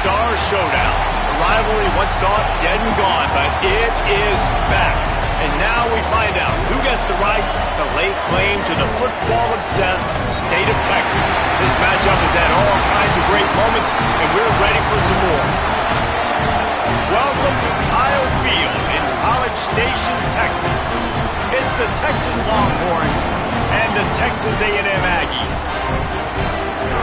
star showdown. The rivalry once thought dead and gone, but it is back. And now we find out who gets the right to lay claim to the football-obsessed state of Texas. This matchup has had all kinds of great moments, and we're ready for some more. Welcome to Kyle Field in College Station, Texas. It's the Texas Longhorns and the Texas A&M Aggies.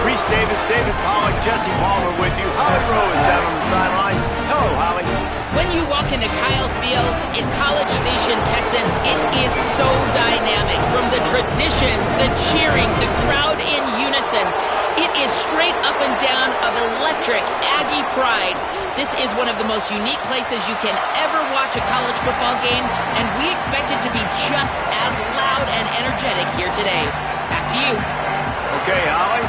Reese Davis, David Pollack, Jesse Palmer with you. Holly Rowe is down on the sideline. Hello, Holly. When you walk into Kyle Field in College Station, Texas, it is so dynamic. From the traditions, the cheering, the crowd in unison, it is straight up and down of electric Aggie pride. This is one of the most unique places you can ever watch a college football game, and we expect it to be just as loud and energetic here today. Back to you. Okay, Holly.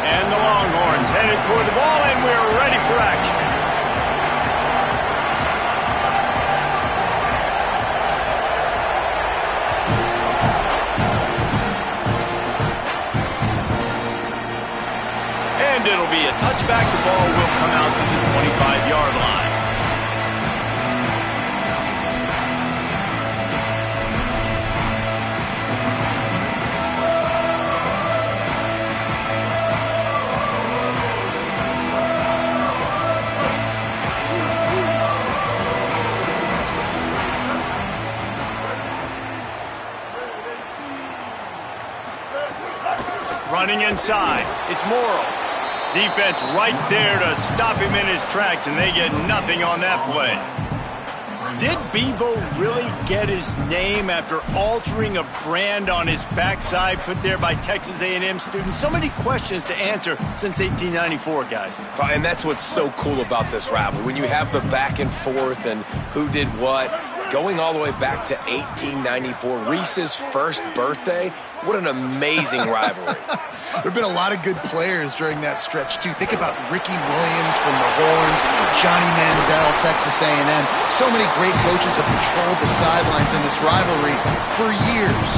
And the Longhorns headed toward the ball, and we're ready for action. And it'll be a touchback. The ball will come out to the 25-yard line. Running inside, it's Morrow. Defense right there to stop him in his tracks, and they get nothing on that play. Did Bevo really get his name after altering a brand on his backside put there by Texas A&M students? So many questions to answer since 1894, guys. And that's what's so cool about this rivalry. When you have the back and forth and who did what, going all the way back to 1894, Reese's first birthday. What an amazing rivalry. There have been a lot of good players during that stretch, too. Think about Ricky Williams from the Horns, Johnny Manziel, Texas A&M. So many great coaches have patrolled the sidelines in this rivalry for years.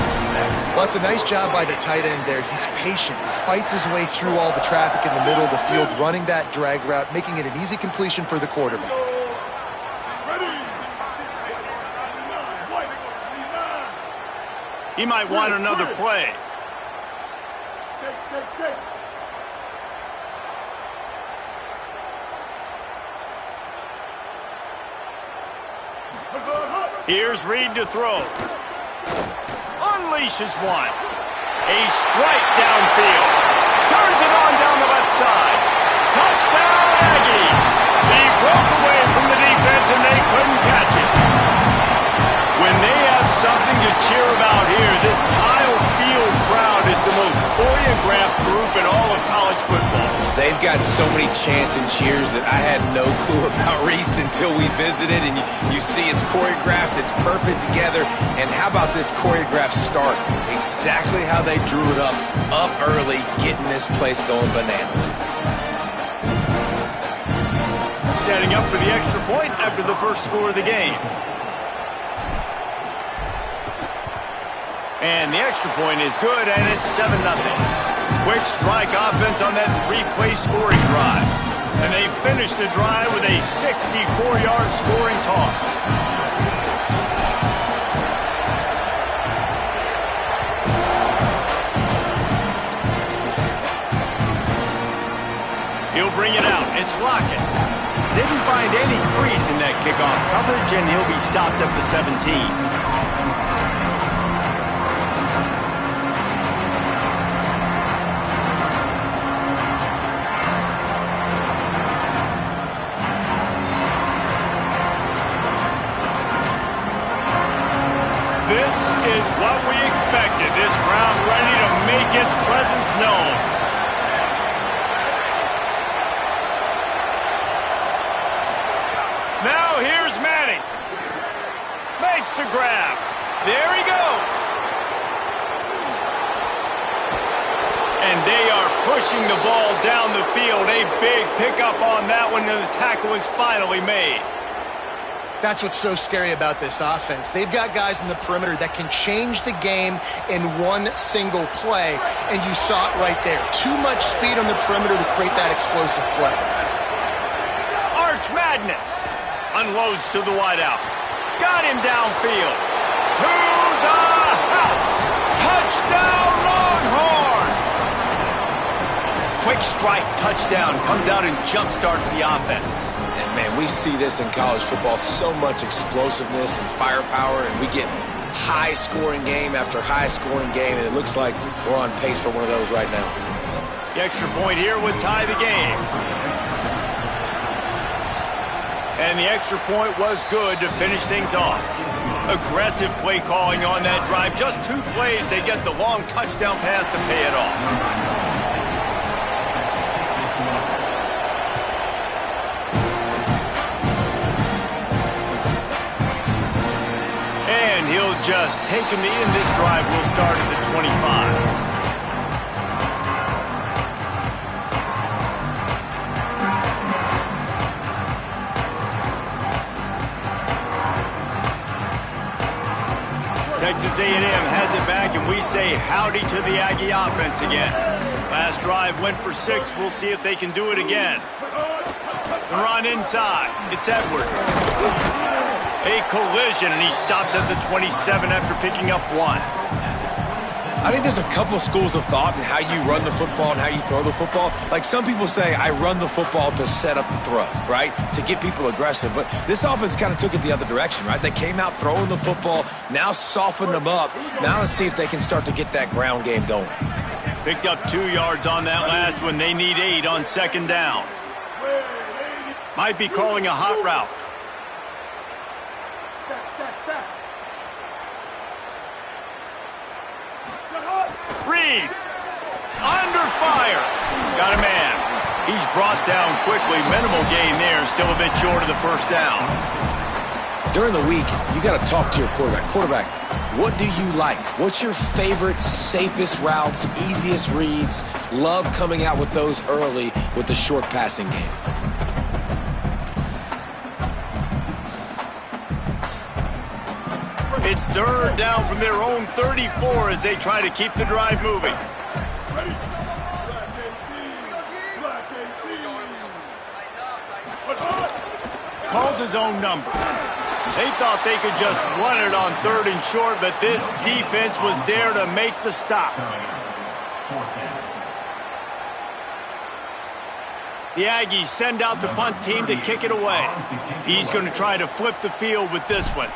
Well, it's a nice job by the tight end there. He's patient. He fights his way through all the traffic in the middle of the field, running that drag route, making it an easy completion for the quarterback. He might want another play. Here's Reed to throw. Unleashes one. A strike downfield. Turns it on down the left side. Touchdown, Aggies. He broke away from the defense and they couldn't catch it. When they have something to cheer about here, this Kyle Field crowd is the most choreographed group in all of college football. They've got so many chants and cheers that I had no clue about Reese until we visited, and you see it's choreographed, it's perfect together. And how about this choreographed start? Exactly how they drew it up early, getting this place going bananas. Setting up for the extra point after the first score of the game. And the extra point is good, and it's 7-0. Quick strike offense on that three-play scoring drive. And they finish the drive with a 64-yard scoring toss. He'll bring it out. It's Lockett. Didn't find any crease in that kickoff coverage, and he'll be stopped at the 17. This is what we expected. This crowd ready to make its presence known. Now here's Manning. Makes the grab. There he goes. And they are pushing the ball down the field. A big pickup on that one, and the tackle is finally made. That's what's so scary about this offense. They've got guys in the perimeter that can change the game in one single play, and you saw it right there. Too much speed on the perimeter to create that explosive play. Arch Madness unloads to the wideout. Got him downfield. To the house. Touchdown, Longhorns! Quick strike touchdown comes out and jump-starts the offense. And, man, we see this in college football, so much explosiveness and firepower, and we get high-scoring game after high-scoring game, and it looks like we're on pace for one of those right now. The extra point here would tie the game. And the extra point was good to finish things off. Aggressive play calling on that drive. Just 2 plays, they get the long touchdown pass to pay it off. And he'll just take him in. This drive will start at the 25. Texas A&M has it back, and we say howdy to the Aggie offense again. Last drive went for 6. We'll see if they can do it again. The run inside. It's Edwards. A collision, and he stopped at the 27 after picking up 1. I think there's a couple of schools of thought in how you run the football and how you throw the football. Like, some people say, I run the football to set up the throw, right? To get people aggressive. But this offense kind of took it the other direction, right? They came out throwing the football, now softened them up. Now let's see if they can start to get that ground game going. Picked up 2 yards on that last one. They need 8 on 2nd down. Might be calling a hot route. Reed, under fire. Got a man. He's brought down quickly. Minimal gain there. Still a bit short of the 1st down. During the week, you got to talk to your quarterback. Quarterback, what do you like? What's your favorite, safest routes, easiest reads? Love coming out with those early with the short passing game. It's 3rd down from their own 34 as they try to keep the drive moving. Calls his own number. They thought they could just run it on 3rd and short, but this defense was there to make the stop. The Aggies send out the punt team to kick it away. He's going to try to flip the field with this one.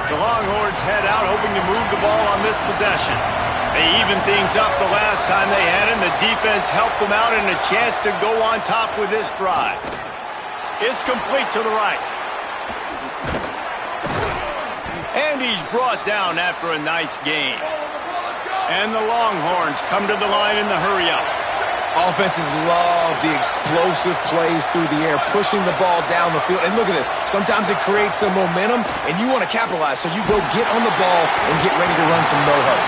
The Longhorns head out, hoping to move the ball on this possession. They evened things up the last time they had him. The defense helped them out and a chance to go on top with this drive. It's complete to the right. And he's brought down after a nice gain. And the Longhorns come to the line in the hurry-up. Offenses love the explosive plays through the air, pushing the ball down the field. And look at this. Sometimes it creates some momentum, and you want to capitalize. So you go get on the ball and get ready to run some no-huddle.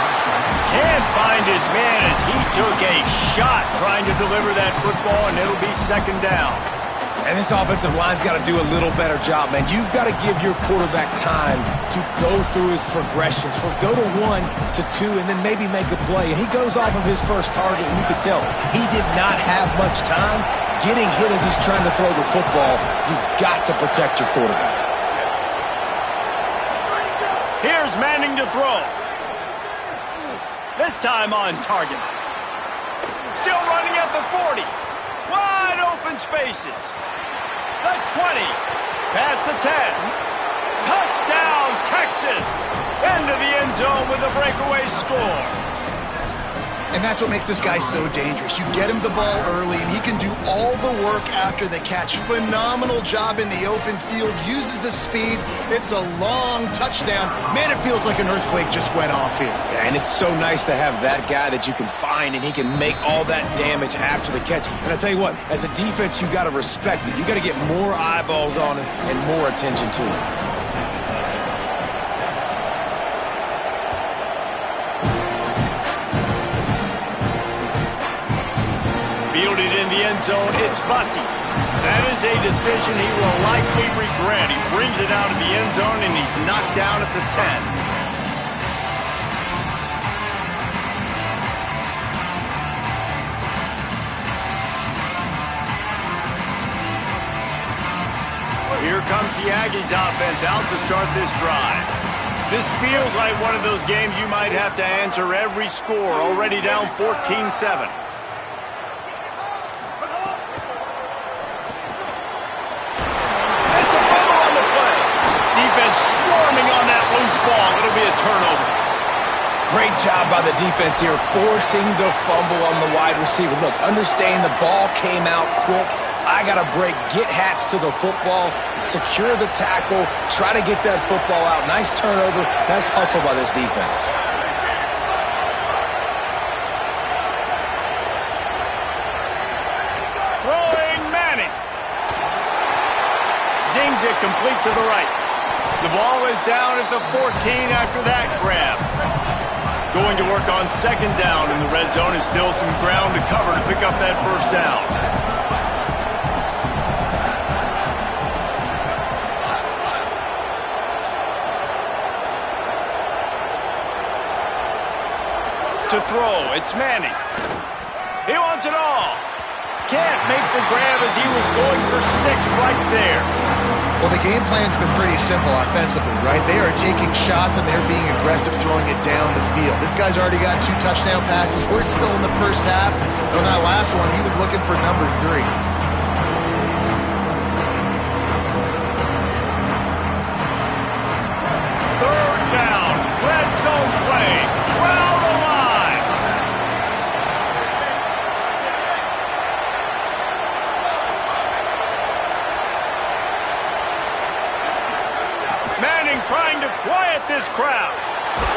Can't find his man as he took a shot trying to deliver that football, and it'll be 2nd down. And this offensive line's got to do a little better job, man. You've got to give your quarterback time to go through his progressions, from go to 1 to 2, and then maybe make a play. And he goes off of his first target, and you could tell he did not have much time getting hit as he's trying to throw the football. You've got to protect your quarterback. Here's Manning to throw. This time on target. Still running at the 40. Wide open spaces. The 20. Past the 10. Touchdown, Texas. Into the end zone with a breakaway score. And that's what makes this guy so dangerous. You get him the ball early, and he can do all the work after the catch. Phenomenal job in the open field, uses the speed. It's a long touchdown. Man, it feels like an earthquake just went off here. Yeah, and it's so nice to have that guy that you can find, and he can make all that damage after the catch. And I tell you what, as a defense, you got to respect it. You got to get more eyeballs on him and more attention to him. Fielded in the end zone, it's Bussey. That is a decision he will likely regret. He brings it out of the end zone, and he's knocked down at the 10. Here comes the Aggies offense out to start this drive. This feels like one of those games you might have to answer every score, already down 14-7. Swarming on that loose ball. It'll be a turnover. Great job by the defense here, forcing the fumble on the wide receiver. Look, understand the ball came out quick. I got to break, get hats to the football, secure the tackle, try to get that football out. Nice turnover, nice hustle by this defense. Throwing Manning. Zings it complete to the right. The ball is down at the 14 after that grab. Going to work on second down in the red zone is still some ground to cover to pick up that first down. To throw, it's Manning. He wants it all. Can't make the grab as he was going for 6 right there. Well, the game plan's been pretty simple offensively, right? They are taking shots, and they're being aggressive, throwing it down the field. This guy's already got 2 touchdown passes. We're still in the first half. On that last one, he was looking for number 3. Third down, red zone play, crowd alive. Manning trying to quiet this crowd,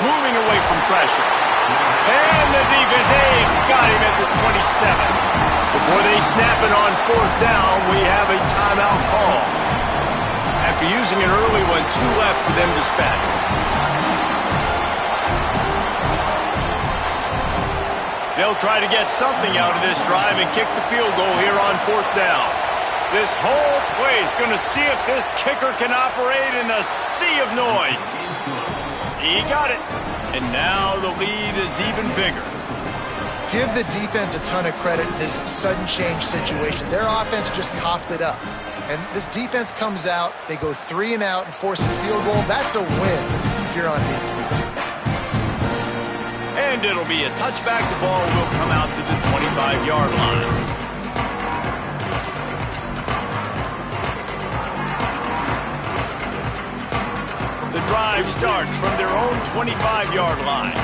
moving away from pressure. And the defense, they've got him at the 27. Before they snap it on 4th down, we have a timeout call. After using an early one, 2 left for them to spend. They'll try to get something out of this drive and kick the field goal here on 4th down. This whole play is going to see if this kicker can operate in the sea of noise. He got it. And now the lead is even bigger. Give the defense a ton of credit in this sudden change situation. Their offense just coughed it up. And this defense comes out, they go 3 and out and force a field goal. That's a win if you're on defense. And it'll be a touchback. The ball will come out to the 25-yard line. The drive starts from their own 25-yard line.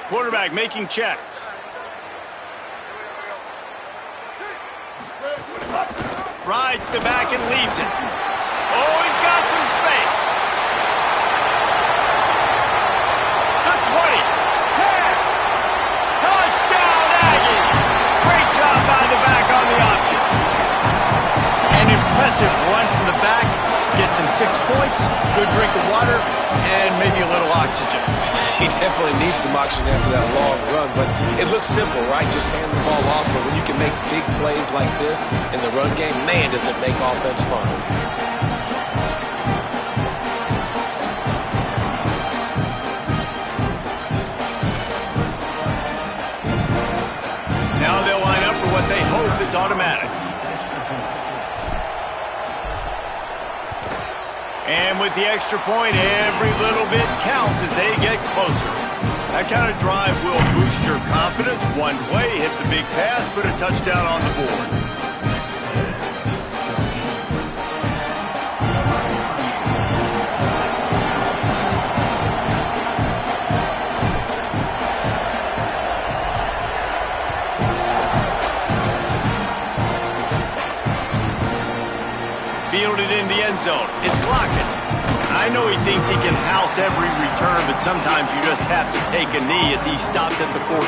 Quarterback making checks. Rides the back and leaves it. Oh, he's got some space. The 20, 10, touchdown Aggies. Great job by the back on the option. An impressive run from the back. Gets him 6 points, good drink of water, and maybe a little oxygen. He definitely needs some oxygen after that long run, but it looks simple, right? Just hand the ball off, but when you can make big plays like this in the run game, man, does it make offense fun. Now they'll line up for what they hope is automatic. And with the extra point, every little bit counts as they get closer. That kind of drive will boost your confidence. One play, hit the big pass, put a touchdown on the board. fielded in the end zone. It's blocking. I know he thinks he can house every return, but sometimes you just have to take a knee as he stopped at the 14.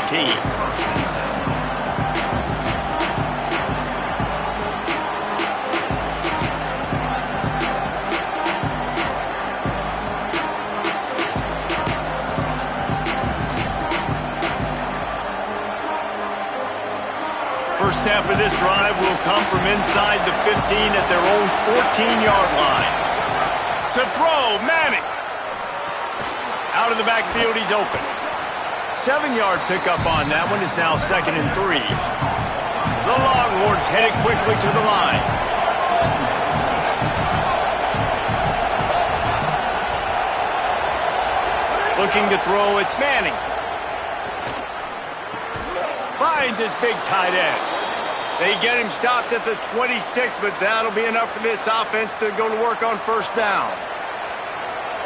First snap of this drive will come from inside the 15 at their own 14-yard line. To throw, Manning. Out of the backfield, he's open. 7-yard pickup on that one is now 2nd and 3. The Longhorns headed quickly to the line. Looking to throw, it's Manning. Finds his big tight end. They get him stopped at the 26, but that'll be enough for this offense to go to work on first down.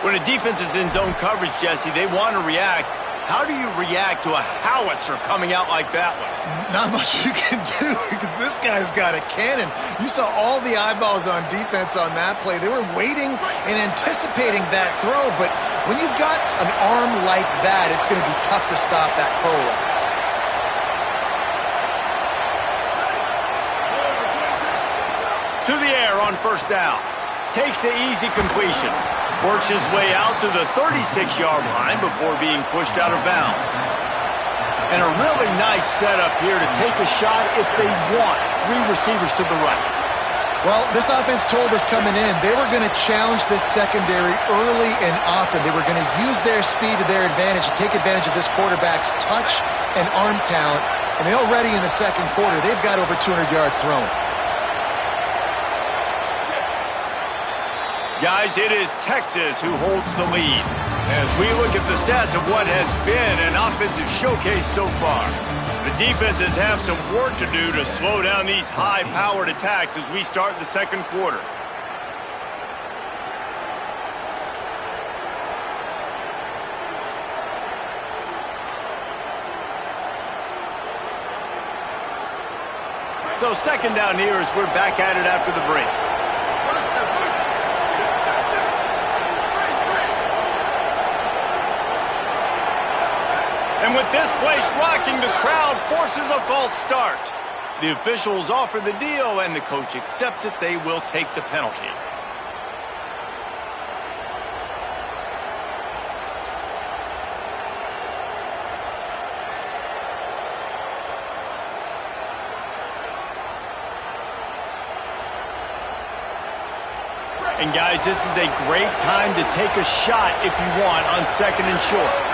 When a defense is in zone coverage, Jesse, they want to react. How do you react to a howitzer coming out like that one? Not much you can do because this guy's got a cannon. You saw all the eyeballs on defense on that play. They were waiting and anticipating that throw, but when you've got an arm like that, it's going to be tough to stop that throw. To the air on first down. Takes the easy completion. Works his way out to the 36-yard line before being pushed out of bounds. And a really nice setup here to take a shot if they want. 3 receivers to the right. Well, this offense told us coming in they were going to challenge this secondary early and often. They were going to use their speed to their advantage and take advantage of this quarterback's touch and arm talent. And already in the second quarter, they've got over 200 yards thrown. Guys, it is Texas who holds the lead as we look at the stats of what has been an offensive showcase so far. The defenses have some work to do to slow down these high-powered attacks as we start the second quarter. So second down here as we're back at it after the break. And with this place rocking, the crowd forces a false start. The officials offer the deal, and the coach accepts it. They will take the penalty. And guys, this is a great time to take a shot if you want on 2nd and short.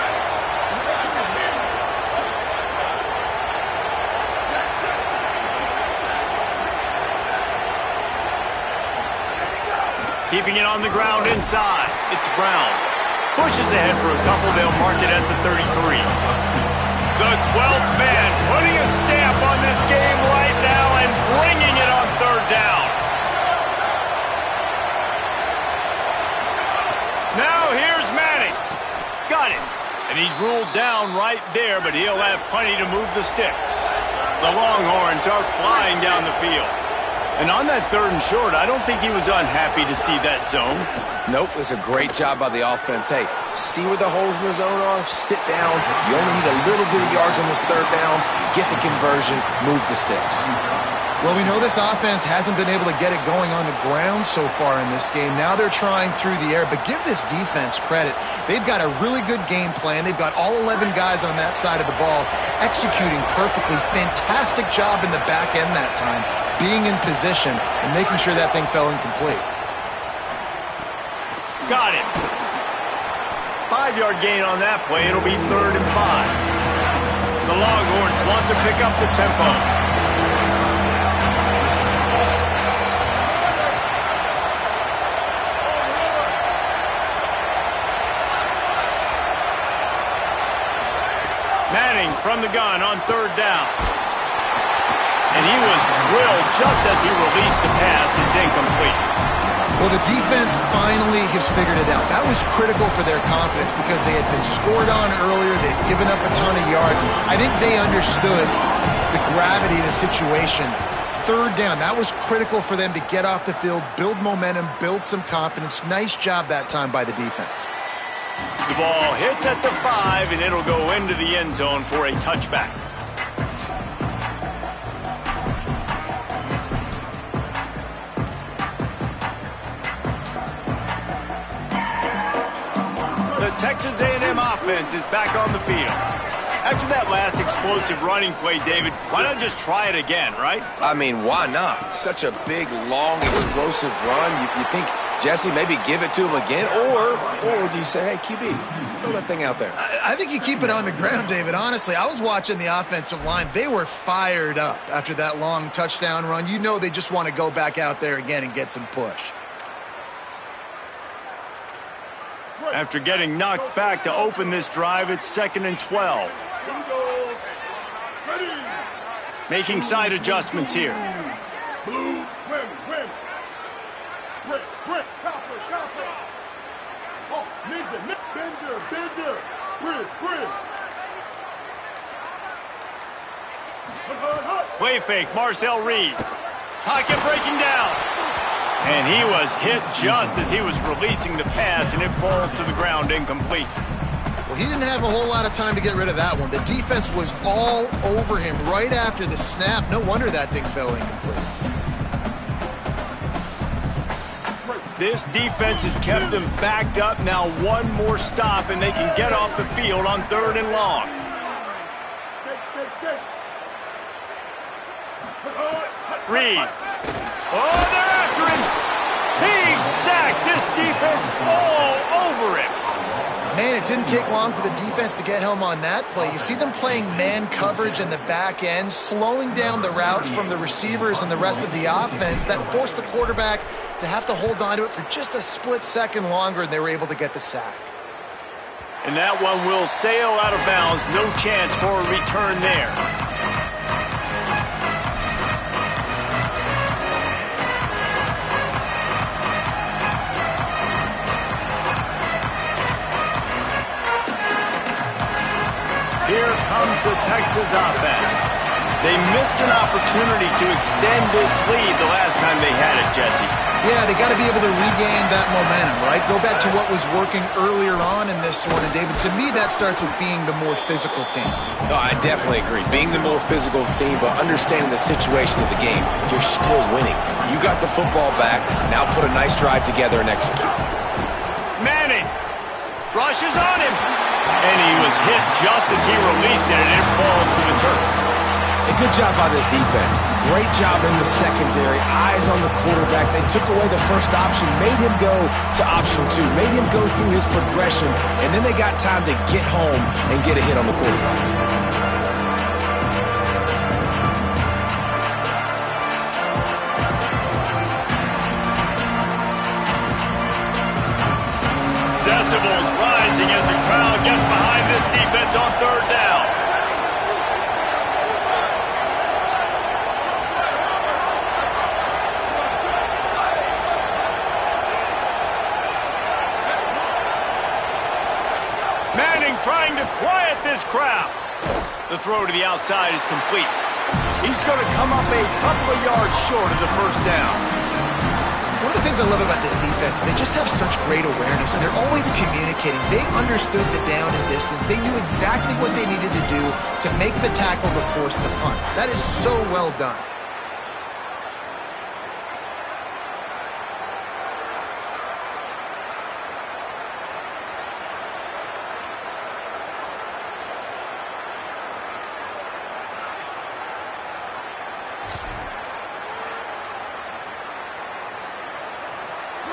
Keeping it on the ground inside. It's Brown. Pushes ahead for a couple. They'll mark it at the 33. The 12th man putting a stamp on this game right now and bringing it on third down. Now here's Manning. Got it. And he's ruled down right there, but he'll have plenty to move the sticks. The Longhorns are flying down the field. And on that 3rd and short, I don't think he was unhappy to see that zone. Nope, it was a great job by the offense. Hey, see where the holes in the zone are? Sit down. You only need a little bit of yards on this 3rd down. Get the conversion. Move the sticks. Well, we know this offense hasn't been able to get it going on the ground so far in this game. Now they're trying through the air, but give this defense credit. They've got a really good game plan. They've got all 11 guys on that side of the ball executing perfectly. Fantastic job in the back end that time, being in position and making sure that thing fell incomplete. Got it. 5-yard gain on that play. It'll be 3rd and 5. The Longhorns want to pick up the tempo. Manning from the gun on 3rd down. And he was drilled just as he released the pass. It's incomplete. Well, the defense finally has figured it out. That was critical for their confidence because they had been scored on earlier. They'd given up a ton of yards. I think they understood the gravity of the situation. third down. That was critical for them to get off the field, build momentum, build some confidence. Nice job that time by the defense. The ball hits at the 5, and it'll go into the end zone for a touchback. The Texas A&M offense is back on the field. After that last explosive running play, David, why not just try it again, right? I mean, why not? Such a big, long, explosive run. You think, Jesse, maybe give it to him again? Or do you say, hey, QB, throw that thing out there? I think you keep it on the ground, David. Honestly, I was watching the offensive line. They were fired up after that long touchdown run. You know they just want to go back out there again and get some push. After getting knocked back to open this drive, it's 2nd and 12. Making side adjustments here. Blue, win. Brick, copper. Oh, ninja, bender. Bridge. Play fake, Marcel Reed. Pocket breaking down. And he was hit just as he was releasing the pass, and it falls to the ground incomplete. Well, he didn't have a whole lot of time to get rid of that one. The defense was all over him right after the snap. No wonder that thing fell incomplete. This defense has kept them backed up. Now one more stop, and they can get off the field on 3rd and long. Reed. Oh, they're after him. He's sacked. This defense all over him. Man, it didn't take long for the defense to get home on that play. You see them playing man coverage in the back end, slowing down the routes from the receivers and the rest of the offense. That forced the quarterback to have to hold on to it for just a split second longer, and they were able to get the sack. And that one will sail out of bounds. No chance for a return there. Here comes the Texas offense. They missed an opportunity to extend this lead the last time they had it, Jesse. Yeah, they got to be able to regain that momentum, right? Go back to what was working earlier on in this one. And, David, to me, that starts with being the more physical team. No, I definitely agree. Being the more physical team, but understanding the situation of the game, you're still winning. You got the football back. Now put a nice drive together and execute. Manning rushes on him. And he was hit just as he released it, and it falls to the turf. A good job by this defense. Great job in the secondary. Eyes on the quarterback. They took away the first option, made him go to option 2, made him go through his progression, and then they got time to get home and get a hit on the quarterback. Decibels rising as the crowd gets behind this defense on 3rd down. Manning trying to quiet this crowd. The throw to the outside is complete. He's going to come up a couple of yards short of the first down. One of the things I love about this defense is they just have such great awareness, and they're always communicating. They understood the down and distance. They knew exactly what they needed to do to make the tackle to force the punt. That is so well done.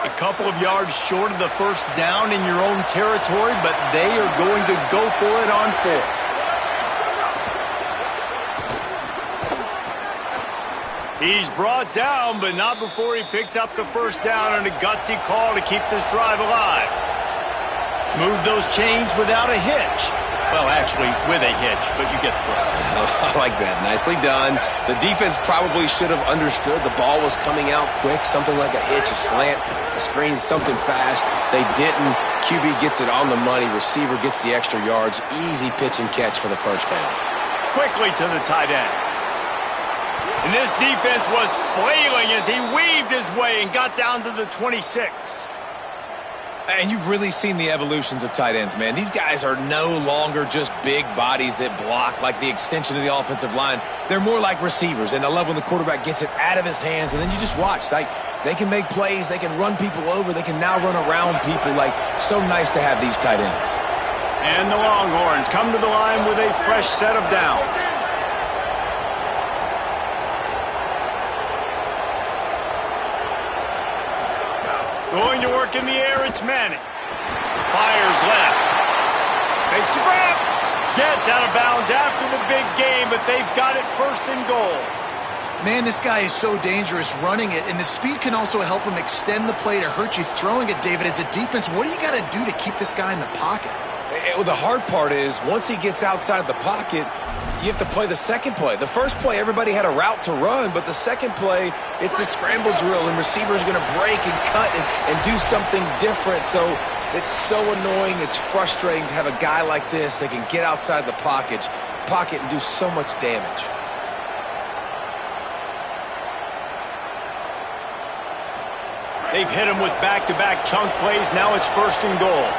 A couple of yards short of the first down in your own territory, but they are going to go for it on 4th. He's brought down, but not before he picks up the first down and a gutsy call to keep this drive alive. Move those chains without a hitch. Well, actually, with a hitch, but you get the point. I like that. Nicely done. The defense probably should have understood the ball was coming out quick, something like a hitch, a slant, a screen, something fast. They didn't. QB gets it on the money. Receiver gets the extra yards. Easy pitch and catch for the first down. Quickly to the tight end. And this defense was flailing as he weaved his way and got down to the 26. And you've really seen the evolutions of tight ends, man. These guys are no longer just big bodies that block like the extension of the offensive line. They're more like receivers, and I love when the quarterback gets it out of his hands, and then you just watch. Like, they can make plays, they can run people over, they can now run around people. Like, so nice to have these tight ends. And the Longhorns come to the line with a fresh set of downs. Going to work in the air, it's Manning. Fires left. Makes the grab. Gets out of bounds after the big game, but they've got it first and goal. Man, this guy is so dangerous running it, and the speed can also help him extend the play to hurt you throwing it, David. As a defense, what do you got to do to keep this guy in the pocket? Well, the hard part is, once he gets outside the pocket, you have to play the second play. The first play, everybody had a route to run, but the second play, it's the scramble drill, and receivers are going to break and cut and do something different. So it's so annoying. It's frustrating to have a guy like this that can get outside the pocket and do so much damage. They've hit him with back-to-back chunk plays. Now it's first and goal.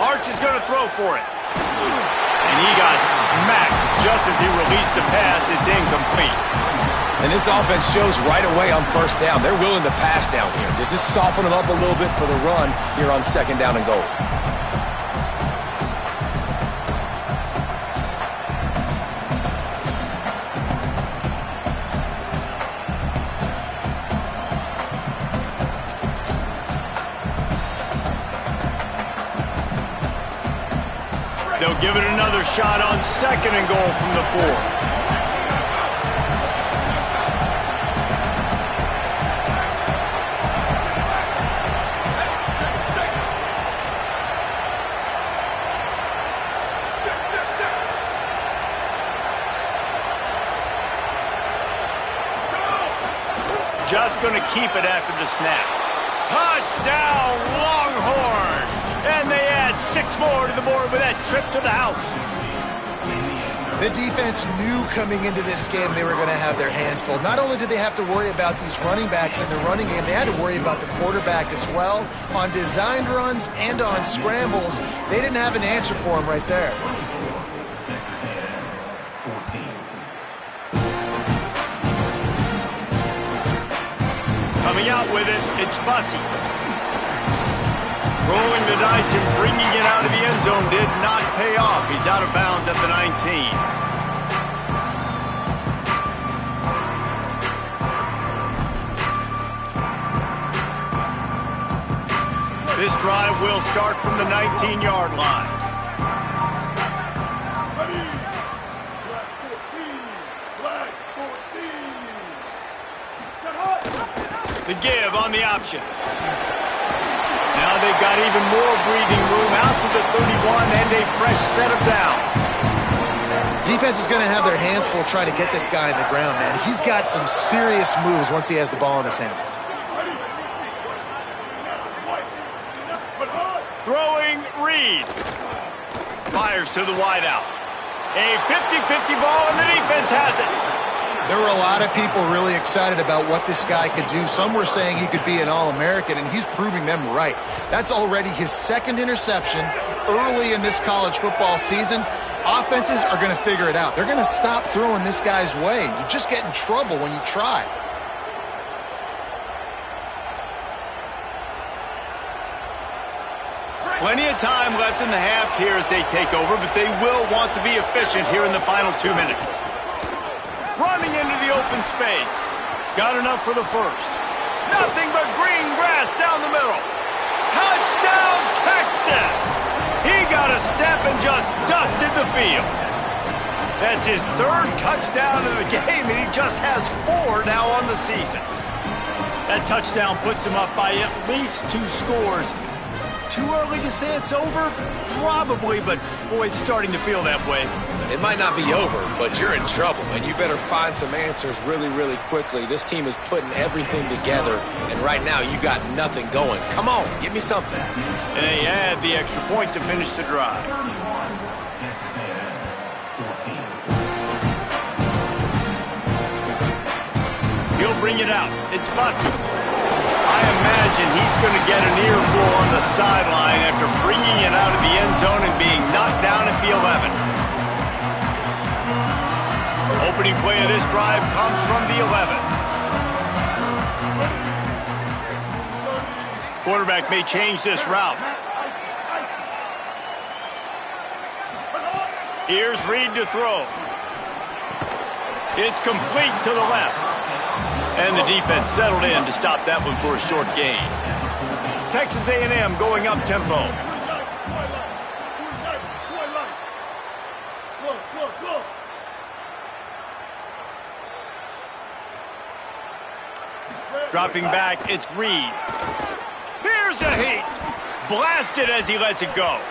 Arch is going to throw for it. And he got smacked just as he released the pass. It's incomplete. And this offense shows right away on first down. They're willing to pass down here. Does this soften them up a little bit for the run here on second down and goal? They'll give it another shot on second and goal from the 4. Just going to keep it after the snap. Touchdown, Longhorn! And they add 6 more to the board with that trip to the house. The defense knew coming into this game they were going to have their hands full. Not only did they have to worry about these running backs in the running game, they had to worry about the quarterback as well. On designed runs and on scrambles, they didn't have an answer for him right there. Coming out with it, it's Bussey. Rolling the dice and bringing it out of the end zone did not pay off. He's out of bounds at the 19. This drive will start from the 19-yard line. Ready. Black 14. The give on the option. Now they've got even more breathing room out to the 31 and a fresh set of downs. Defense is going to have their hands full trying to get this guy in the ground, man. He's got some serious moves once he has the ball in his hands. Throwing Reed. Fires to the wideout. A 50-50 ball, and the defense has it. There were a lot of people really excited about what this guy could do. Some were saying he could be an All-American, and he's proving them right. That's already his second interception early in this college football season. Offenses are going to figure it out. They're going to stop throwing this guy's way. You just get in trouble when you try. Plenty of time left in the half here as they take over, but they will want to be efficient here in the final 2 minutes. Running into the open space. Got enough for the first. Nothing but green grass down the middle. Touchdown, Texas! He got a step and just dusted the field. That's his 3rd touchdown of the game, and he just has 4 now on the season. That touchdown puts him up by at least 2 scores. too early to say it's over? Probably, but boy, it's starting to feel that way. It might not be over, but you're in trouble, and you better find some answers really, really quickly. This team is putting everything together, and right now you got nothing going. Come on, give me something. And they add the extra point to finish the drive. He'll bring it out. It's Bussy. I imagine he's going to get an earful on the sideline after bringing it out of the end zone and being knocked down at the 11. Opening play of this drive comes from the 11. Quarterback may change this route. Here's Reed to throw. It's complete to the left. And the defense settled in to stop that one for a short gain. Texas A&M going up tempo. Dropping back, it's Reed. Here's a heat. Blasted as he lets it go.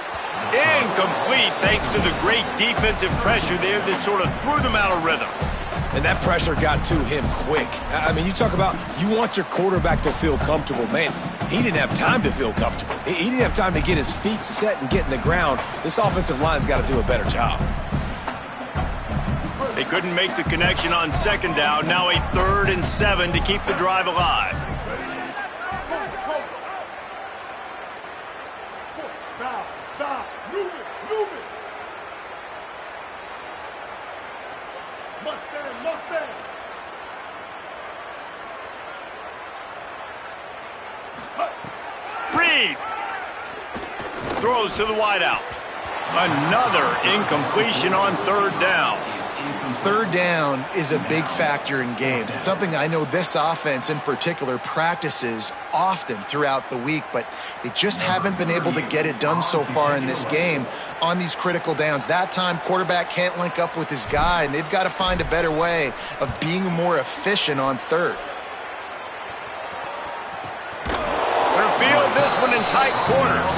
Incomplete thanks to the great defensive pressure there that sort of threw them out of rhythm. And that pressure got to him quick. I mean, you talk about you want your quarterback to feel comfortable. Man, he didn't have time to feel comfortable. He didn't have time to get his feet set and get in the ground. This offensive line's got to do a better job. They couldn't make the connection on second down. Now a 3rd and 7 to keep the drive alive. Stop. Move it. Mustang. Reed throws to the wideout. Another incompletion on 3rd down. 3rd down is a big factor in games. It's something I know this offense in particular practices often throughout the week, but they just haven't been able to get it done so far in this game on these critical downs. That time, quarterback can't link up with his guy, and they've got to find a better way of being more efficient on 3rd. They'll field this one in tight quarters.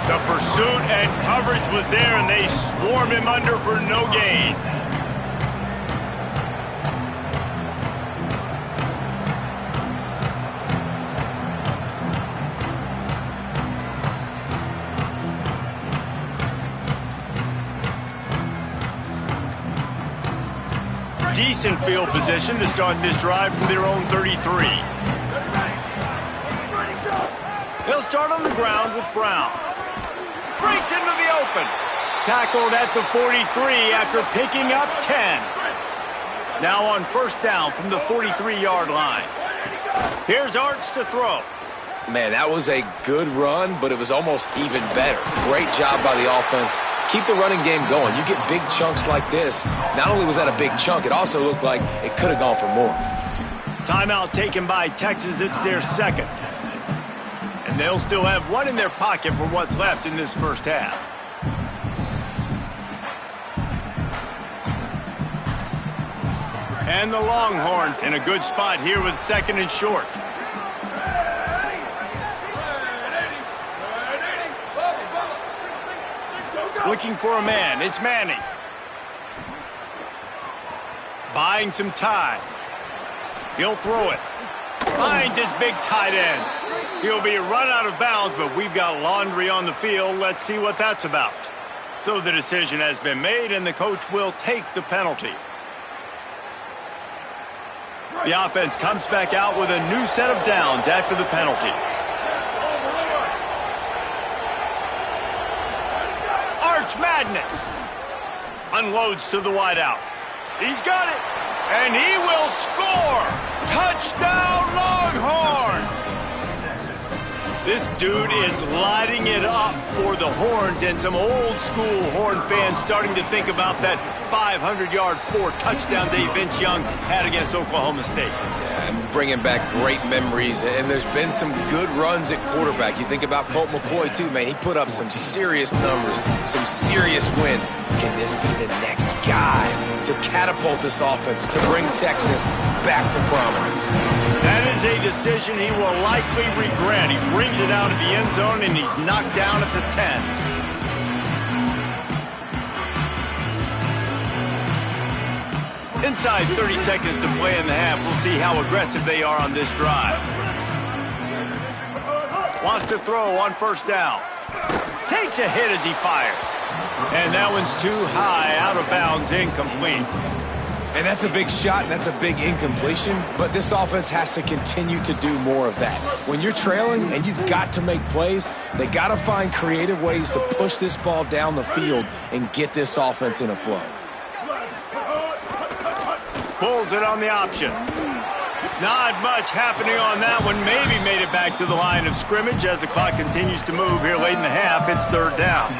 The pursuit and coverage was there, and they swarmed him under for no gain. Decent field position to start this drive from their own 33. They'll start on the ground with Brown. Breaks into the open. Tackled at the 43 after picking up 10. Now on 1st down from the 43-yard line. Here's Arch to throw. Man, that was a good run, but it was almost even better. Great job by the offense. Keep the running game going. You get big chunks like this. Not only was that a big chunk, it also looked like it could have gone for more. Timeout taken by Texas. It's their 2nd. And they'll still have one in their pocket for what's left in this first half. And the Longhorns in a good spot here with 2nd and short. Looking for a man. It's Manning. Buying some time. He'll throw it. Finds his big tight end. He'll be run out of bounds, but we've got laundry on the field. Let's see what that's about. So the decision has been made, and the coach will take the penalty. The offense comes back out with a new set of downs after the penalty. Arch Madness. Unloads to the wideout. He's got it. And he will score. Touchdown Longhorns. This dude is lighting it up for the Horns, and some old-school Horn fans starting to think about that 500-yard 4-touchdown day Vince Young had against Oklahoma State. I'm bringing back great memories, and there's been some good runs at quarterback. You think about Colt McCoy, too, man. He put up some serious numbers, some serious wins. Can this be the next guy to catapult this offense, to bring Texas back to prominence? That is a decision he will likely regret. He brings it out of the end zone, and he's knocked down at the 10. Inside 30 seconds to play in the half. We'll see how aggressive they are on this drive. Wants to throw on first down. Takes a hit as he fires. And that one's too high, out of bounds, incomplete. And that's a big shot, and that's a big incompletion, but this offense has to continue to do more of that. When you're trailing and you've got to make plays, they got to find creative ways to push this ball down the field and get this offense in a flow. Pulls it on the option. Not much happening on that one. Maybe made it back to the line of scrimmage as the clock continues to move here late in the half. It's third down.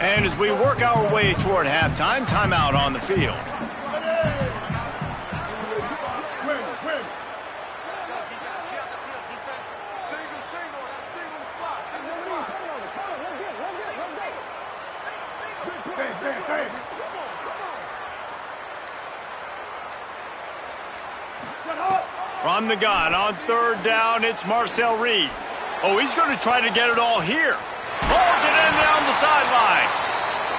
And as we work our way toward halftime, timeout on the field. From the gun on third down, it's Marcel Reed. Oh, he's going to try to get it all here. Pulls it in down the sideline.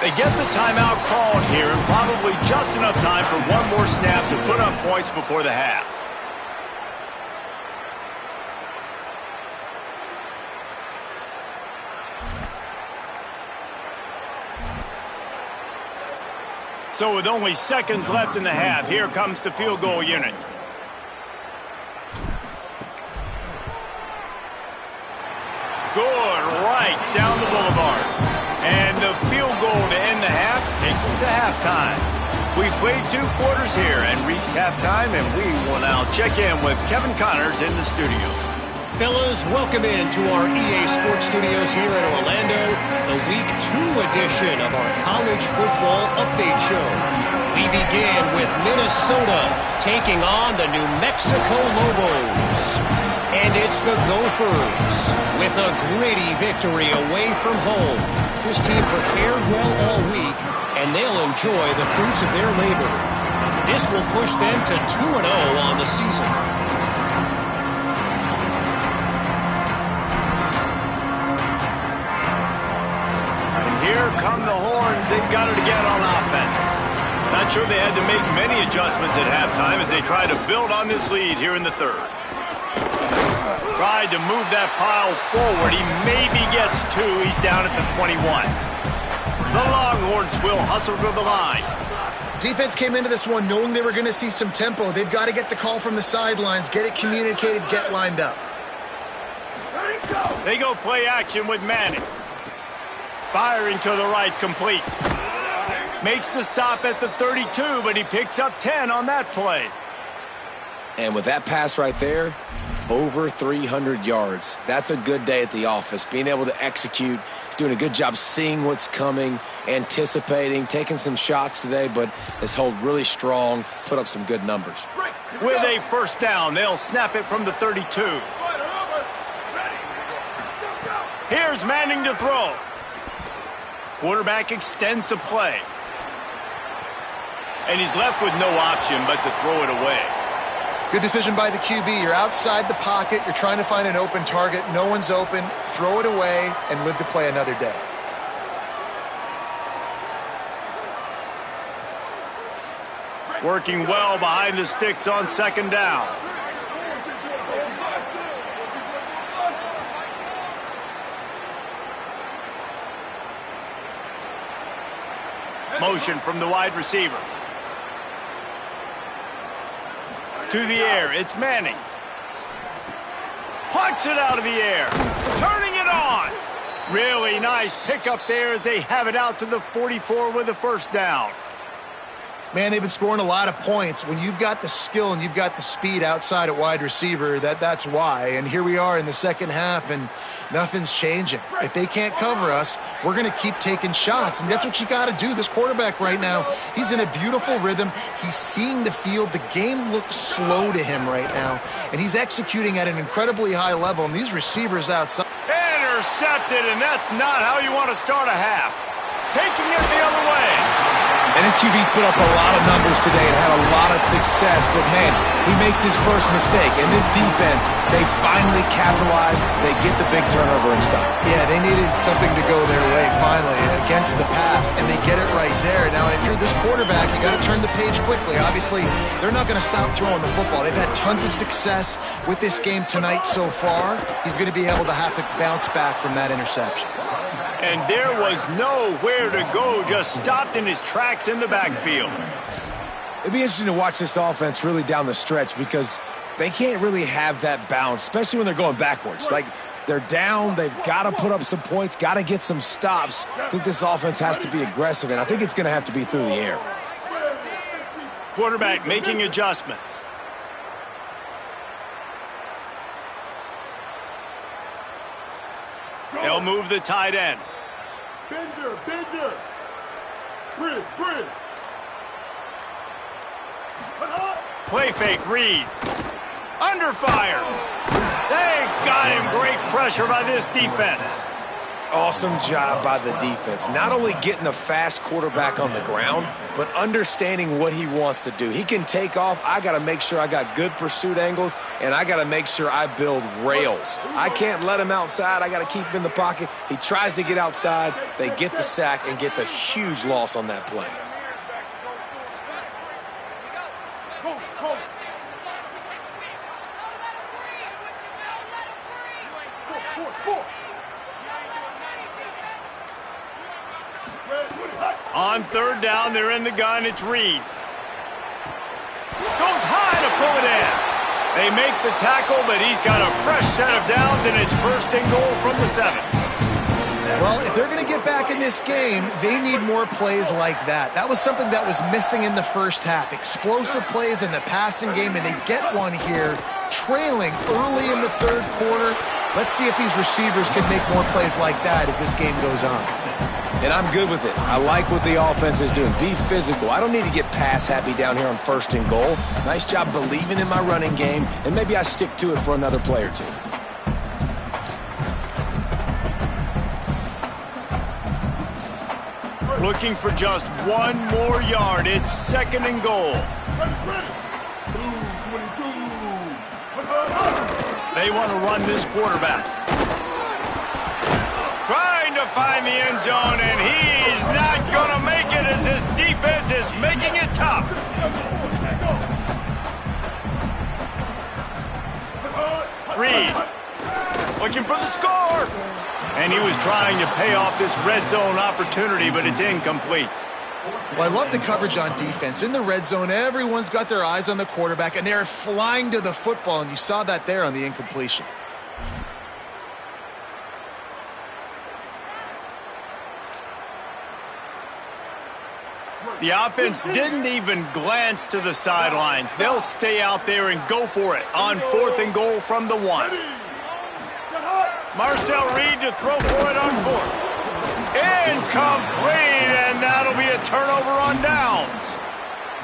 They get the timeout called here, and probably just enough time for one more snap to put up points before the half. So with only seconds left in the half, here comes the field goal unit. Good, right down the boulevard. And the field goal to end the half takes us to halftime. We've played 2 quarters here and reached halftime, and we will now check in with Kevin Connors in the studio. Fellas, welcome in to our EA Sports Studios here in Orlando, the Week 2 edition of our College Football Update Show. We begin with Minnesota taking on the New Mexico Lobos. And it's the Gophers with a gritty victory away from home. This team prepared well all week, and they'll enjoy the fruits of their labor. This will push them to 2-0 on the season. And here come the horns. They've got it again on offense. Not sure they had to make many adjustments at halftime as they try to build on this lead here in the third. Tried to move that pile forward. He maybe gets 2. He's down at the 21. The Longhorns will hustle to the line. Defense came into this one knowing they were going to see some tempo. They've got to get the call from the sidelines, get it communicated, get lined up. They go play action with Manning. Firing to the right, complete. Makes the stop at the 32, but he picks up 10 on that play. And with that pass right there, over 300 yards. That's a good day at the office. Being able to execute, doing a good job seeing what's coming, anticipating, taking some shots today, but has held really strong, put up some good numbers. With a first down, they'll snap it from the 32. Here's Manning to throw. Quarterback extends the play. And he's left with no option but to throw it away. Good decision by the QB. You're outside the pocket. You're trying to find an open target. No one's open. Throw it away and live to play another day. Working well behind the sticks on second down. Motion from the wide receiver. To the air, it's Manning. Plucks it out of the air. Turning it on. Really nice pickup there as they have it out to the 44 with a first down. Man, they've been scoring a lot of points. When you've got the skill and you've got the speed outside at wide receiver, that's why. And here we are in the second half, and nothing's changing. If they can't cover us, we're going to keep taking shots, and that's what you got to do. This quarterback right now, he's in a beautiful rhythm. He's seeing the field. The game looks slow to him right now, and he's executing at an incredibly high level, and these receivers outside. Intercepted, and that's not how you want to start a half. Taking it the other way. And his QB's put up a lot of numbers today and had a lot of success, but man, he makes his first mistake. And this defense, they finally capitalize. They get the big turnover and stop. Yeah, they needed something to go their way finally against the pass, and they get it right there. Now, if you're this quarterback, you got to turn the page quickly. Obviously, they're not going to stop throwing the football. They've had tons of success with this game tonight so far. He's going to be able to have to bounce back from that interception. And there was nowhere to go, just stopped in his tracks in the backfield. It'd be interesting to watch this offense really down the stretch because they can't really have that balance, especially when they're going backwards. Like, they're down, they've got to put up some points, got to get some stops. I think this offense has to be aggressive, and I think it's going to have to be through the air. Quarterback making adjustments. They'll move the tight end. Bender, Bender. Bridge. Play fake, Reed. Under fire. They got him. Great pressure by this defense. Awesome job by the defense. Not only getting the fast quarterback on the ground, but understanding what he wants to do. He can take off. I got to make sure I got good pursuit angles, and I got to make sure I build rails. I can't let him outside. I got to keep him in the pocket. He tries to get outside. They get the sack and get the huge loss on that play. On third down, they're in the gun. It's Reed. Goes high to pull it in. They make the tackle, but he's got a fresh set of downs, and it's first and goal from the 7. Well, if they're going to get back in this game, they need more plays like that. That was something that was missing in the first half. Explosive plays in the passing game, and they get one here, trailing early in the third quarter. Let's see if these receivers can make more plays like that as this game goes on. And I'm good with it. I like what the offense is doing. Be physical. I don't need to get pass happy down here on first and goal. Nice job believing in my running game, and maybe I stick to it for another play or two. Looking for just one more yard. It's second and goal. They want to run this quarterback. Trying to find the end zone, and he's not going to make it as his defense is making it tough. Reed looking for the score. And he was trying to pay off this red zone opportunity, but it's incomplete. Well, I love the coverage on defense. In the red zone, everyone's got their eyes on the quarterback, and they're flying to the football, and you saw that there on the incompletion. The offense didn't even glance to the sidelines. They'll stay out there and go for it on fourth and goal from the 1. Marcel Reed to throw for it on fourth. Incomplete, and that'll be a turnover on downs.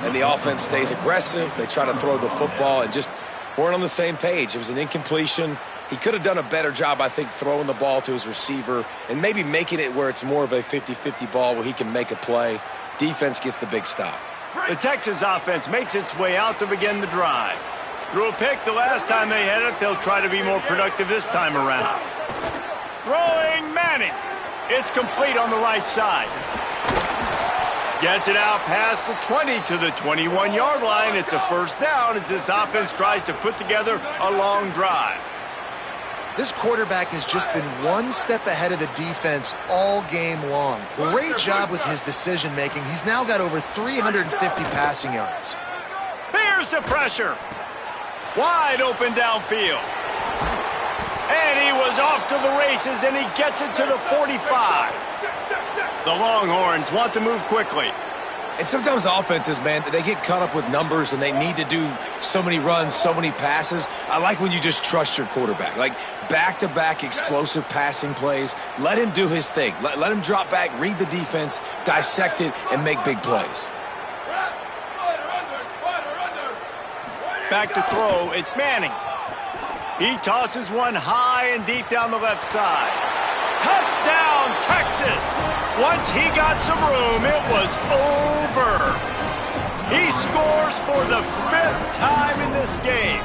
And the offense stays aggressive. They try to throw the football and just weren't on the same page. It was an incompletion. He could have done a better job, I think, throwing the ball to his receiver and maybe making it where it's more of a 50-50 ball where he can make a play. Defense gets the big stop. The Texas offense makes its way out to begin the drive. Threw a pick the last time they had it. They'll try to be more productive this time around. Throwing Manning. It's complete on the right side. Gets it out past the 20 to the 21-yard line. It's a first down as this offense tries to put together a long drive. This quarterback has just been one step ahead of the defense all game long. Great job with his decision-making. He's now got over 350 passing yards. Here's the pressure. Wide open downfield. And he was off to the races, and he gets it to the 45. The Longhorns want to move quickly. And sometimes offenses, man, they get caught up with numbers and they need to do so many runs, so many passes. I like when you just trust your quarterback. Like back-to-back explosive passing plays. Let him do his thing. Let him drop back, read the defense, dissect it, and make big plays. Back to throw, it's Manning. He tosses one high and deep down the left side. Touchdown, Texas! Once he got some room, it was over. He scores for the 5th time in this game.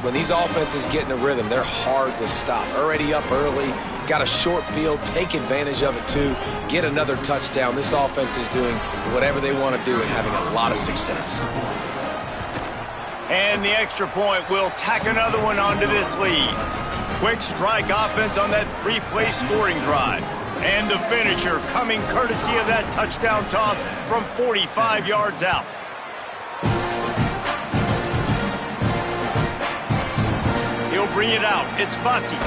When these offenses get in a rhythm, they're hard to stop. Already up early, got a short field, take advantage of it too, get another touchdown. This offense is doing whatever they want to do and having a lot of success. And the extra point will tack another one onto this lead. Quick strike offense on that 3-play scoring drive. And the finisher coming courtesy of that touchdown toss from 45 yards out. He'll bring it out. It's Bussey.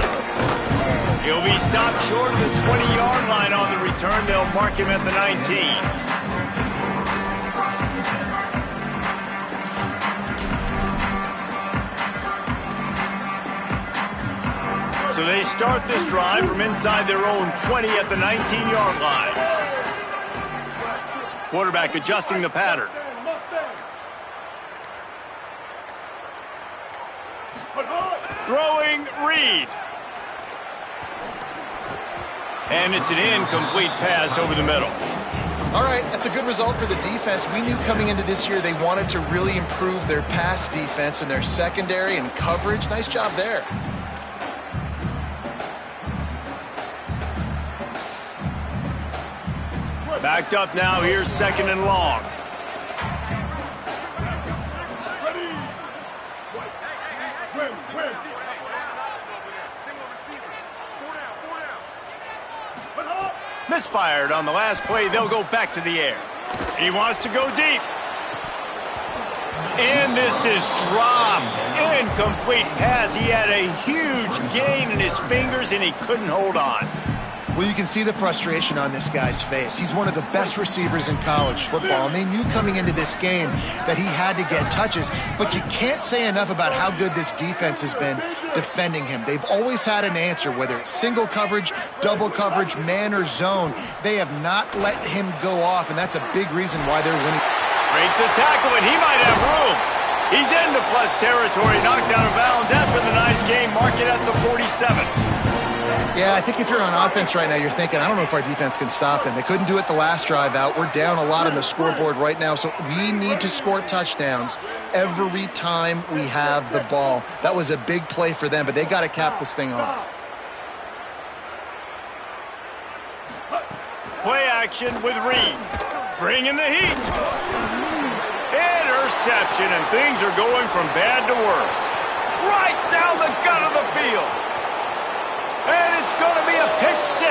He'll be stopped short of the 20-yard line on the return. They'll mark him at the 19. So they start this drive from inside their own 20 at the 19-yard line. Quarterback adjusting the pattern. Throwing Reed. And it's an incomplete pass over the middle. All right, that's a good result for the defense. We knew coming into this year they wanted to really improve their pass defense and their secondary and coverage. Nice job there. Backed up now, here's 2nd and long. Misfired on the last play, they'll go back to the air. He wants to go deep. And this is dropped. Incomplete pass. He had a huge gain in his fingers and he couldn't hold on. Well, you can see the frustration on this guy's face. He's one of the best receivers in college football, and they knew coming into this game that he had to get touches, but you can't say enough about how good this defense has been defending him. They've always had an answer, whether it's single coverage, double coverage, man or zone. They have not let him go off, and that's a big reason why they're winning. Breaks a tackle, and he might have room. He's into plus territory, knocked out of bounds after the nice game. Mark it at the 47. Yeah, I think if you're on offense right now, you're thinking, I don't know if our defense can stop him. They couldn't do it the last drive out. We're down a lot on the scoreboard right now, so we need to score touchdowns every time we have the ball. That was a big play for them, but they got to cap this thing off. Play action with Reed. Bringing the heat. Interception, and things are going from bad to worse. Right down the gut of the field. And it's going to be a pick 6.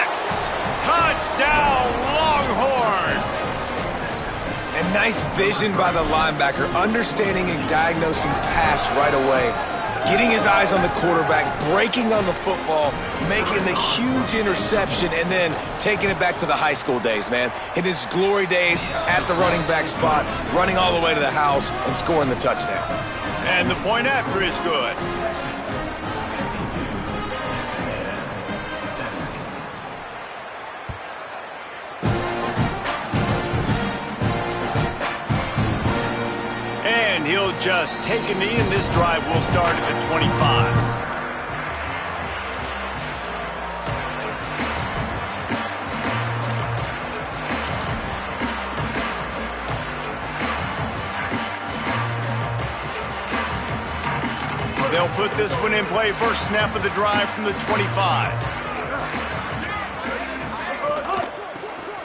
Touchdown, Longhorn. And nice vision by the linebacker, understanding and diagnosing pass right away. Getting his eyes on the quarterback, breaking on the football, making the huge interception, and then taking it back to the high school days, man. In his glory days at the running back spot, running all the way to the house and scoring the touchdown. And the point after is good. And he'll just take a knee, and this drive will start at the 25. They'll put this one in play. First snap of the drive from the 25.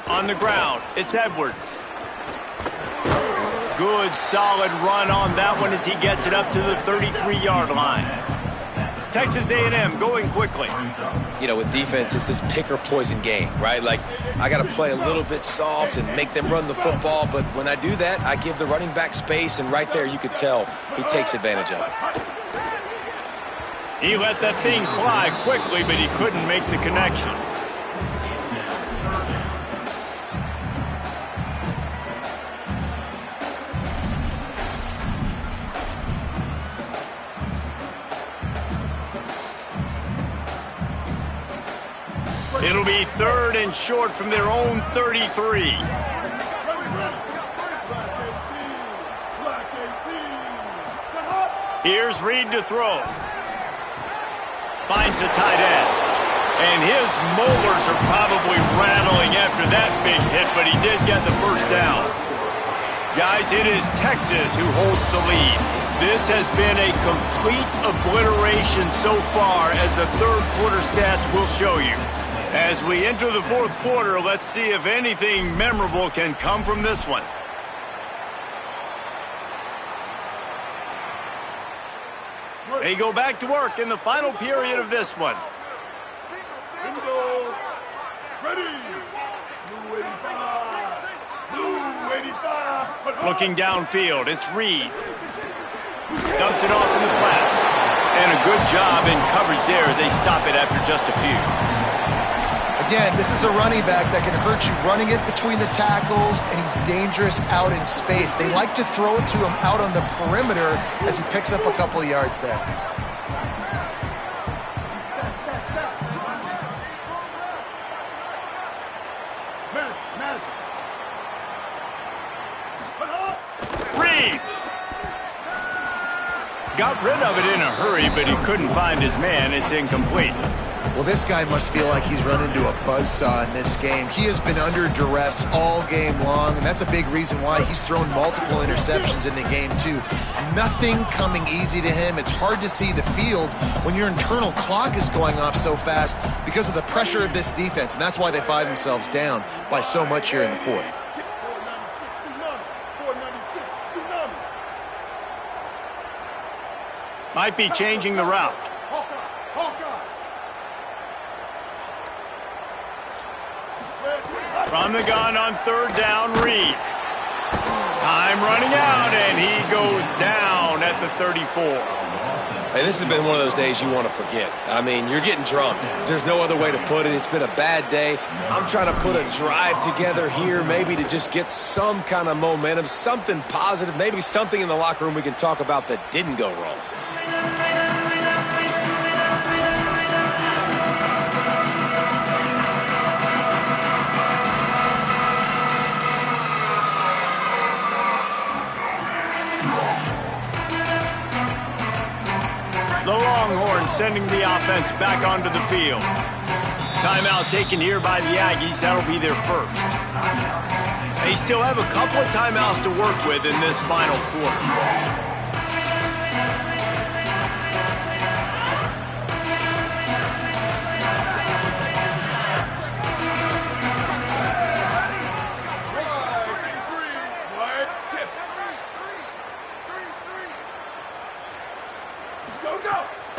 On the ground, it's Edwards. Good, solid run on that one as he gets it up to the 33-yard line. Texas A&M going quickly. You know, with defense, it's this pick or poison game, right? Like, I got to play a little bit soft and make them run the football, but when I do that, I give the running back space, and right there you could tell he takes advantage of it. He let that thing fly quickly, but he couldn't make the connection. It'll be 3rd and short from their own 33. Here's Reed to throw. Finds the tight end. And his molars are probably rattling after that big hit, but he did get the first down. Guys, it is Texas who holds the lead. This has been a complete obliteration so far, as the third quarter stats will show you. As we enter the fourth quarter, let's see if anything memorable can come from this one. They go back to work in the final period of this one. Bingo. Ready. Blue 85. Blue 85. Looking downfield, it's Reed. Dumps it off in the flats. And a good job in coverage there as they stop it after just a few. Again, this is a running back that can hurt you running it between the tackles, and he's dangerous out in space. They like to throw it to him out on the perimeter as he picks up a couple of yards there. Reed got rid of it in a hurry, but he couldn't find his man. It's incomplete. Well, this guy must feel like he's run into a buzzsaw in this game. He has been under duress all game long, and that's a big reason why he's thrown multiple interceptions in the game, too. Nothing coming easy to him. It's hard to see the field when your internal clock is going off so fast because of the pressure of this defense, and that's why they find themselves down by so much here in the fourth. Might be changing the route. From the gun on 3rd down, Reed. Time running out, and he goes down at the 34. Hey, this has been one of those days you want to forget. I mean, you're getting drunk. There's no other way to put it. It's been a bad day. I'm trying to put a drive together here, maybe to just get some kind of momentum, something positive, maybe something in the locker room we can talk about that didn't go wrong. The Longhorns sending the offense back onto the field. Timeout taken here by the Aggies. That'll be their first. They still have a couple of timeouts to work with in this final quarter.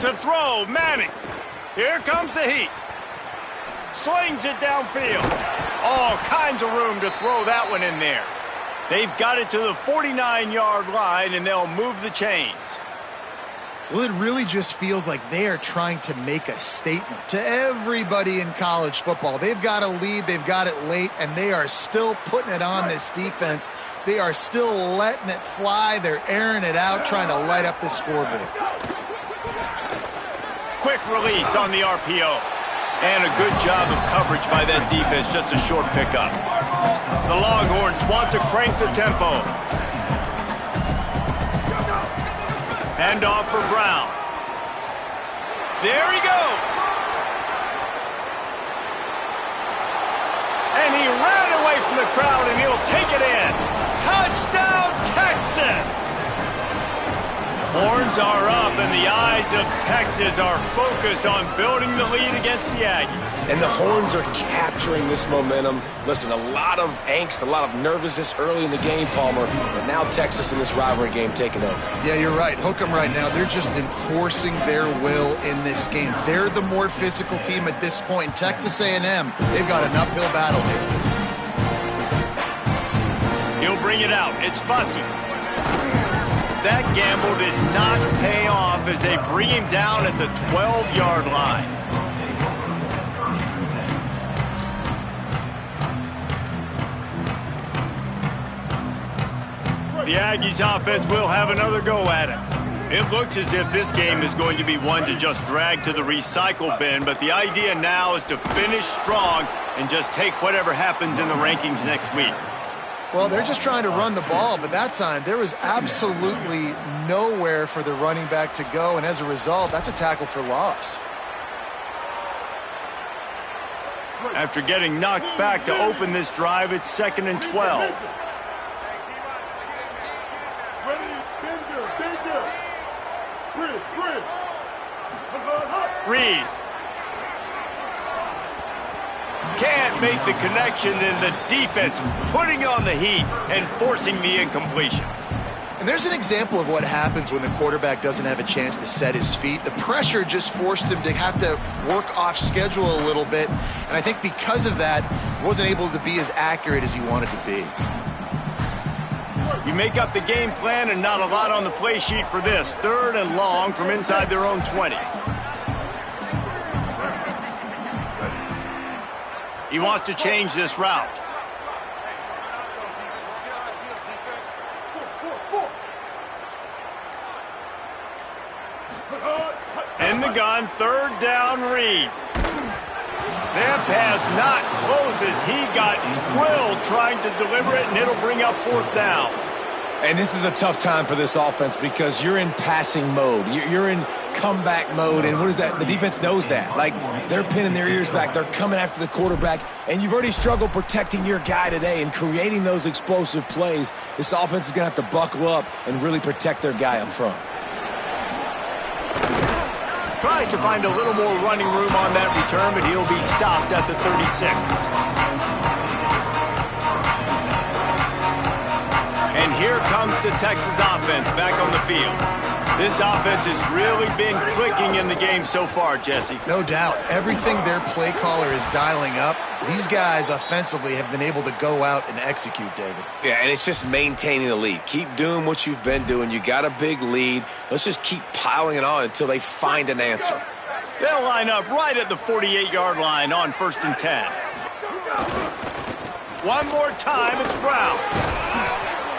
To throw, Manning. Here comes the heat. Slings it downfield. All kinds of room to throw that one in there. They've got it to the 49-yard line, and they'll move the chains. Well, it really just feels like they are trying to make a statement to everybody in college football. They've got a lead, they've got it late, and they are still putting it on this defense. They are still letting it fly. They're airing it out, trying to light up the scoreboard. Quick release on the RPO. And a good job of coverage by that defense, just a short pickup. The Longhorns want to crank the tempo. Hand off for Brown. There he goes. And he ran away from the crowd, and he'll take it in. Touchdown, Texas! Horns are up, and the eyes of Texas are focused on building the lead against the Aggies. And the Horns are capturing this momentum. Listen, a lot of angst, a lot of nervousness early in the game, Palmer, but now Texas in this rivalry game taking over. Yeah, you're right. Hook 'em right now. They're just enforcing their will in this game. They're the more physical team at this point. Texas A&M, they've got an uphill battle here. He'll bring it out. It's Bussey. That gamble did not pay off as they bring him down at the 12-yard line. The Aggies offense will have another go at it. It looks as if this game is going to be one to just drag to the recycle bin, but the idea now is to finish strong and just take whatever happens in the rankings next week. Well, they're just trying to run the ball, but that time there was absolutely nowhere for the running back to go, and as a result, that's a tackle for loss. After getting knocked back to open this drive, it's 2nd and 12. Reed. Can't make the connection, and the defense putting on the heat and forcing the incompletion. And there's an example of what happens when the quarterback doesn't have a chance to set his feet. The pressure just forced him to have to work off schedule a little bit, and I think because of that, he wasn't able to be as accurate as he wanted to be. You make up the game plan and not a lot on the play sheet for this. 3rd and long from inside their own 20. He wants to change this route. In the gun, 3rd down, Reed. That pass not close as he got drilled trying to deliver it, and it'll bring up 4th down. And this is a tough time for this offense because you're in passing mode. You're in comeback mode, and what is that? The defense knows that. Like, they're pinning their ears back. They're coming after the quarterback, and you've already struggled protecting your guy today and creating those explosive plays. This offense is going to have to buckle up and really protect their guy up front. Tries to find a little more running room on that return, but he'll be stopped at the 36. And here comes the Texas offense back on the field. This offense has really been clicking in the game so far, Jesse. No doubt. Everything their play caller is dialing up, these guys offensively have been able to go out and execute, David. Yeah, and it's just maintaining the lead. Keep doing what you've been doing. You got a big lead. Let's just keep piling it on until they find an answer. They'll line up right at the 48-yard line on 1st and 10. One more time, it's Brown.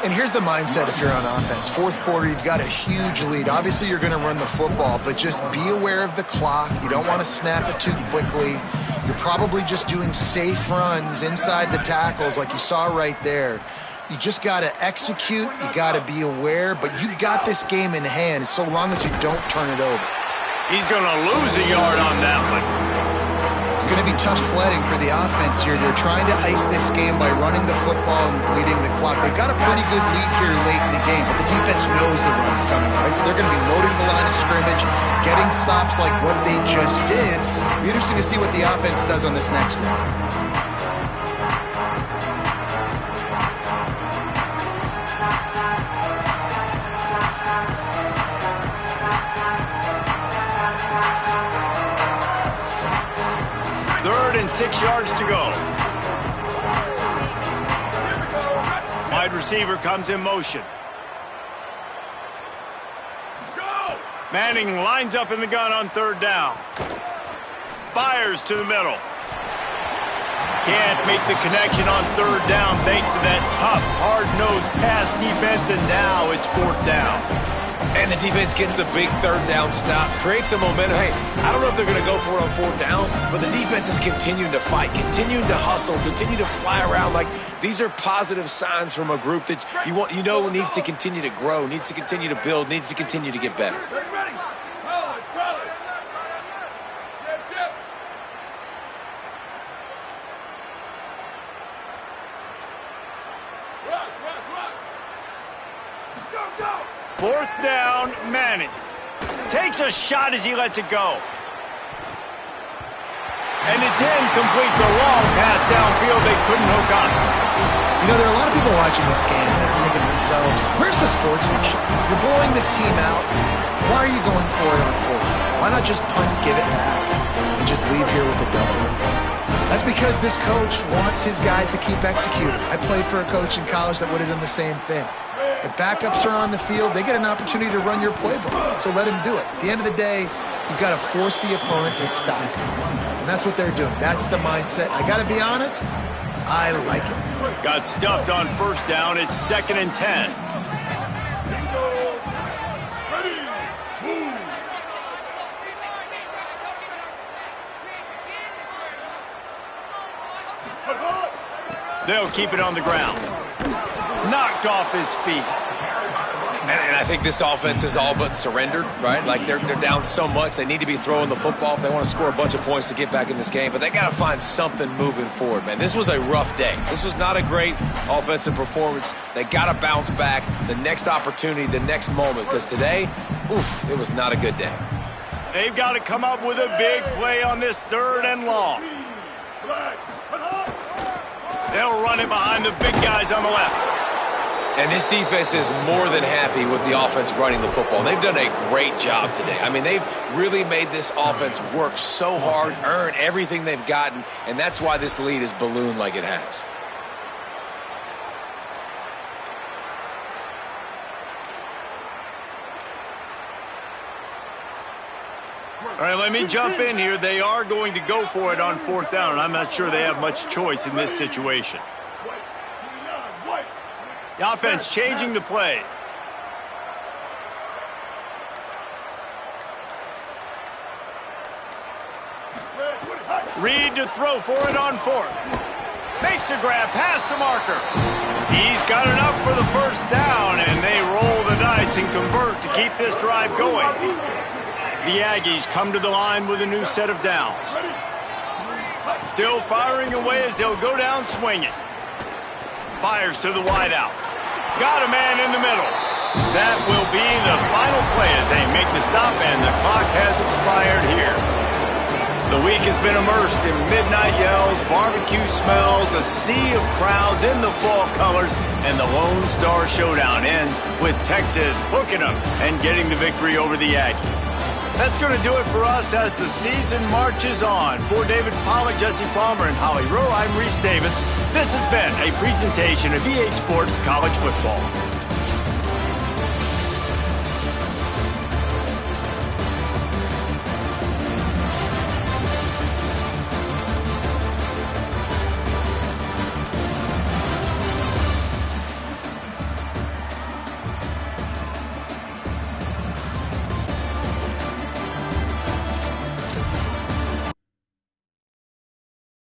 And here's the mindset if you're on offense. 4th quarter, you've got a huge lead. Obviously, you're going to run the football, but just be aware of the clock. You don't want to snap it too quickly. You're probably just doing safe runs inside the tackles like you saw right there. You just got to execute. You got to be aware, but you've got this game in hand so long as you don't turn it over. He's going to lose a yard on that one. It's going to be tough sledding for the offense here. They're trying to ice this game by running the football and bleeding the clock. They've got a pretty good lead here late in the game, but the defense knows the run's coming, right? So they're going to be loading the line of scrimmage, getting stops like what they just did. It'll be interesting to see what the offense does on this next one. And 6 yards to go. Wide receiver comes in motion. Manning lines up in the gun on 3rd down. Fires to the middle. Can't make the connection on 3rd down thanks to that tough, hard-nosed pass defense, and now it's 4th down. And the defense gets the big 3rd down stop, creates some momentum. Hey, I don't know if they're going to go for it on 4th down, but the defense is continuing to fight, continuing to hustle, continue to fly around. Like, these are positive signs from a group that you know needs to continue to grow, needs to continue to build, needs to continue to get better. Fourth down, Manning. Takes a shot as he lets it go. And it's incomplete. The long pass downfield, they couldn't hook up. You know, there are a lot of people watching this game that are thinking to themselves, where's the sportsmanship? You're blowing this team out. Why are you going for it on 4th? Why not just punt, give it back, and just leave here with a W? That's because this coach wants his guys to keep executing. I played for a coach in college that would have done the same thing. If backups are on the field, they get an opportunity to run your playbook, so let him do it. At the end of the day, you've got to force the opponent to stop. And that's what they're doing. That's the mindset. I got to be honest, I like it. Got stuffed on 1st down. It's 2nd and 10. They'll keep it on the ground. Knocked off his feet. And I think this offense is all but surrendered, right? Like they're down so much. They need to be throwing the football if they want to score a bunch of points to get back in this game. But they got to find something moving forward, man. This was a rough day. This was not a great offensive performance. They got to bounce back the next opportunity, the next moment. Because today, oof, it was not a good day. They've got to come up with a big play on this 3rd and long. They'll run it behind the big guys on the left. And this defense is more than happy with the offense running the football. They've done a great job today. I mean, they've really made this offense work so hard, earn everything they've gotten, and that's why this lead is ballooned like it has. All right, let me jump in here. They are going to go for it on 4th down, and I'm not sure they have much choice in this situation. The offense changing the play. Reed to throw for it on 4th. Makes a grab past the marker. He's got enough for the 1st down, and they roll the dice and convert to keep this drive going. The Aggies come to the line with a new set of downs. Still firing away as they'll go down swinging. Fires to the wideout. Got a man in the middle. That will be the final play as they make the stop, and the clock has expired here. The week has been immersed in midnight yells, barbecue smells, a sea of crowds in the fall colors, and the Lone Star Showdown ends with Texas hooking them and getting the victory over the Aggies. That's going to do it for us as the season marches on. For David Pollack, Jesse Palmer, and Holly Rowe, I'm Reese Davis. This has been a presentation of EA Sports College Football.